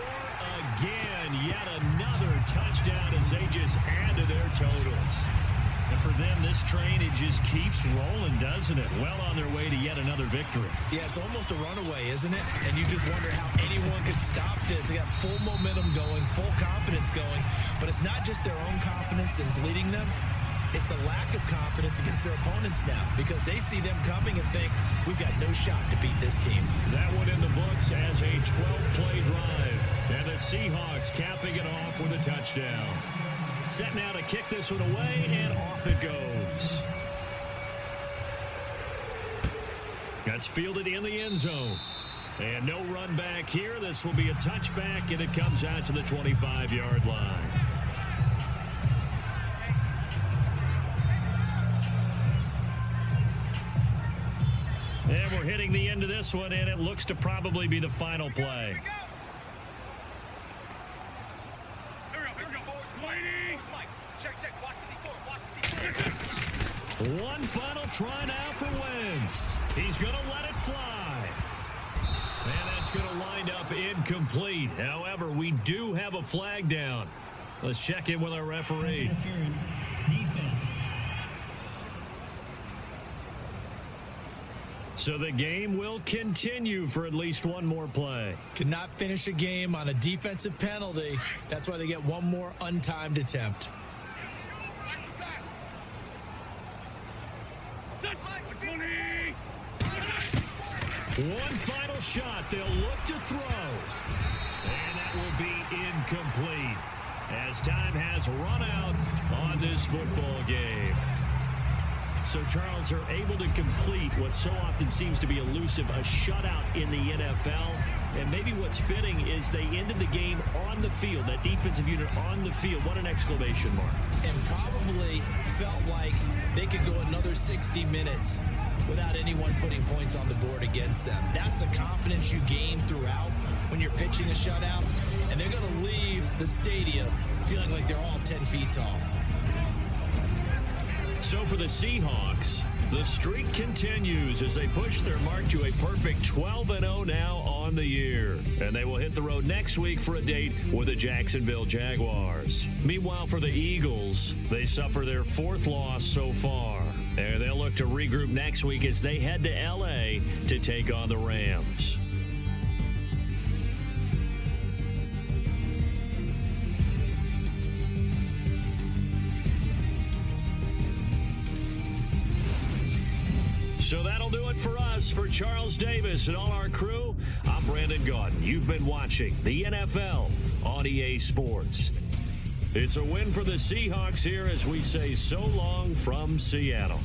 Speaker 2: again. Yet another touchdown as they just add to their totals. And for them, this train, it just keeps rolling, doesn't it? Well on their way to yet another victory.
Speaker 3: Yeah, it's almost a runaway, isn't it? And you just wonder how anyone could stop this. They got full momentum going, full confidence going. But it's not just their own confidence that's leading them. It's the lack of confidence against their opponents now, because they see them coming and think, we've got no shot to beat this team.
Speaker 2: That one in the books as a 12-play drive. And the Seahawks capping it off with a touchdown. Set now to kick this one away, and off it goes. That's fielded in the end zone. And no run back here. This will be a touchback, and it comes out to the 25-yard line. And we're hitting the end of this one, and it looks to probably be the final play. One final try now for Wentz. He's going to let it fly. And that's going to wind up incomplete. However, we do have a flag down. Let's check in with our referee.
Speaker 5: Interference, defense.
Speaker 2: So the game will continue for at least one more play.
Speaker 3: Cannot finish a game on a defensive penalty. That's why they get one more untimed attempt.
Speaker 2: One final shot. They'll look to throw. And that will be incomplete as time has run out on this football game. So, Charles, are able to complete what so often seems to be elusive, a shutout in the NFL. And maybe what's fitting is they ended the game on the field, that defensive unit on the field. What an exclamation mark.
Speaker 3: And probably felt like they could go another 60 minutes without anyone putting points on the board against them. That's the confidence you gain throughout when you're pitching a shutout. And they're going to leave the stadium feeling like they're all 10 feet tall.
Speaker 2: So for the Seahawks, the streak continues as they push their mark to a perfect 12-0 now on the year. And they will hit the road next week for a date with the Jacksonville Jaguars. Meanwhile, for the Eagles, they suffer their fourth loss so far. And they'll look to regroup next week as they head to L.A. to take on the Rams. So that'll do it for us. For Charles Davis and all our crew, I'm Brandon Gaudin. You've been watching the NFL on EA Sports. It's a win for the Seahawks here as we say so long from Seattle.